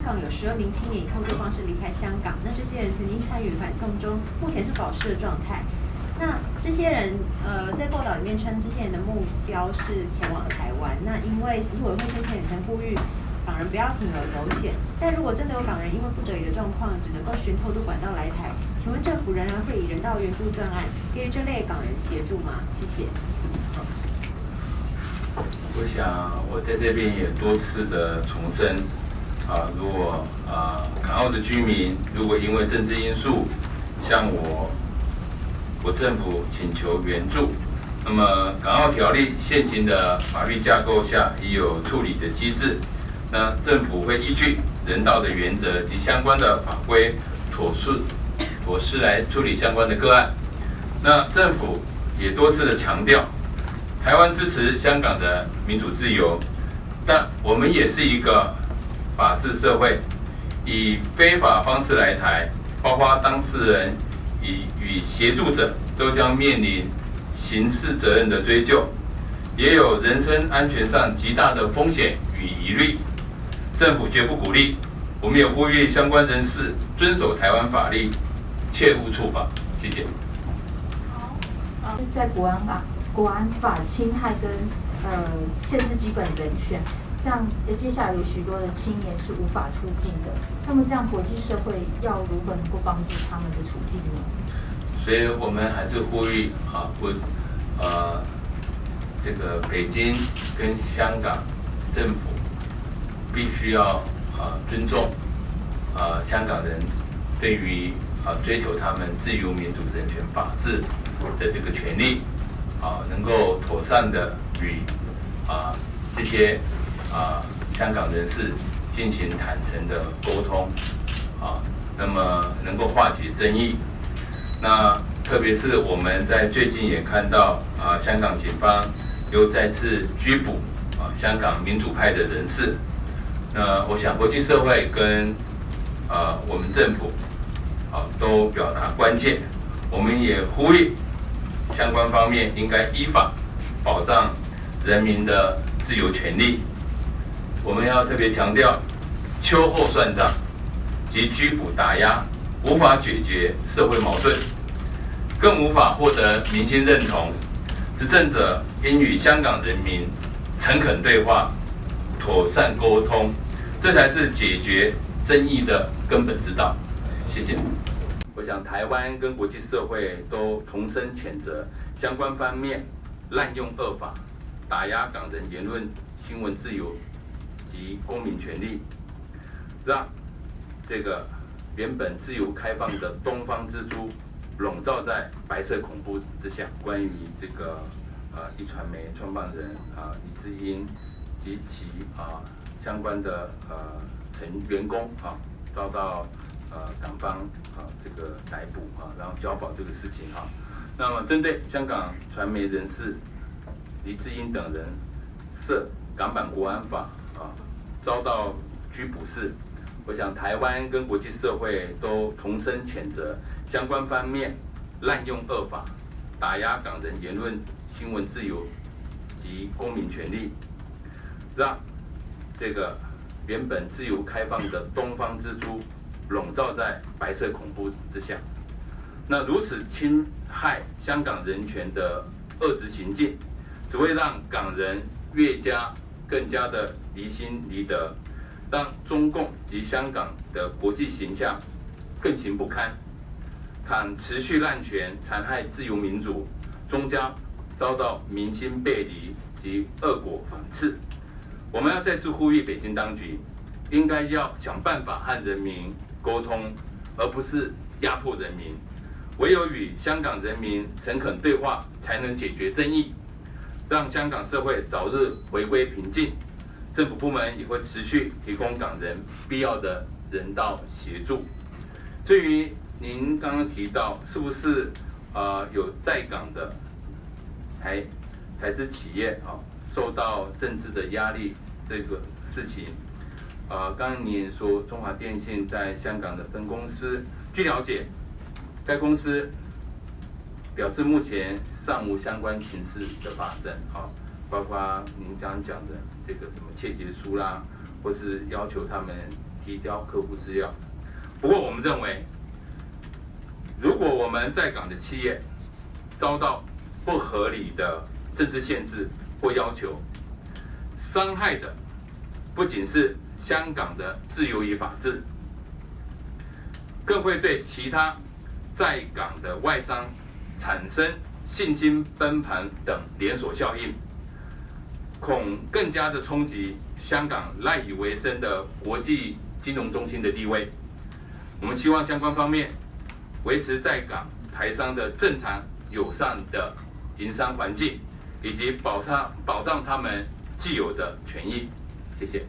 港有12名青年以偷渡方式离开香港，那这些人曾经参与反送中，目前是保释的状态。那这些人在报道里面称，这些人的目标是前往台湾。那因为陆委会先前也曾呼吁港人不要铤而走险，但如果真的有港人因为不得已的状况，只能够循偷渡管道来台，请问政府仍然会以人道援助专案给予这类港人协助吗？谢谢。我想我在这边也多次的重申，如果港澳的居民如果因为政治因素向我政府请求援助，那么港澳条例现行的法律架构下已有处理的机制，那政府会依据人道的原则及相关的法规妥适来处理相关的个案。那政府也多次的强调，台湾支持香港的民主自由，但我们也是一个法治社会，以非法方式来台，包括当事人与协助者都将面临刑事责任的追究，也有人身安全上极大的风险与疑虑。政府绝不鼓励，我们也呼吁相关人士遵守台湾法律，切勿触法。谢谢。在国安法侵害跟限制基本人权，这样接下来有许多的青年是无法出境的，那么这样国际社会要如何能够帮助他们的处境呢？所以我们还是呼吁这个北京跟香港政府必须要尊重香港人对于追求他们自由、民主、人权、法治的这个权利，能够妥善的与这些香港人士进行坦诚的沟通，那么能够化解争议。那特别是我们在最近也看到香港警方又再次拘捕香港民主派的人士。那我想国际社会跟我们政府都表达关切，我们也呼吁相关方面应该依法保障人民的自由权利。我们要特别强调，秋后算账及拘捕打压无法解决社会矛盾，更无法获得民心认同。执政者应与香港人民诚恳对话，妥善沟通，这才是解决争议的根本之道。谢谢。我想台湾跟国际社会都同声谴责相关方面滥用恶法，打压港人言论、新闻自由及公民权利，让这个原本自由开放的东方之珠笼罩在白色恐怖之下。关于这个一传媒创办人李志英及其相关的员工遭到港方这个逮捕然后交保这个事情那么针对香港传媒人士黎智英等人涉港版国安法遭到拘捕事，我想台湾跟国际社会都同声谴责相关方面滥用恶法，打压港人言论、新闻自由及公民权利，让这个原本自由开放的东方之珠笼罩在白色恐怖之下。那如此侵害香港人权的恶质行径，只会让港人更加的离心离德，让中共及香港的国际形象更形不堪。倘持续滥权，残害自由民主，终将遭到民心背离及恶果反刺。我们要再次呼吁北京当局，应该要想办法和人民沟通，而不是压迫人民。唯有与香港人民诚恳对话，才能解决争议，让香港社会早日回归平静。政府部门也会持续提供港人必要的人道协助。至于您刚刚提到是不是有在港的台资企业受到政治的压力这个事情，刚刚你也说中华电信在香港的分公司，据了解，该公司表示目前尚无相关情事的发生，包括您刚刚讲的这个什么窃结书啦，或是要求他们提交客户资料。不过我们认为，如果我们在港的企业遭到不合理的政治限制或要求，伤害的不仅是香港的自由与法治，更会对其他在港的外商产生信心崩盘等连锁效应，恐更加的冲击香港赖以为生的国际金融中心的地位。我们希望相关方面维持在港台商的正常友善的营商环境，以及保障他们既有的权益。谢谢。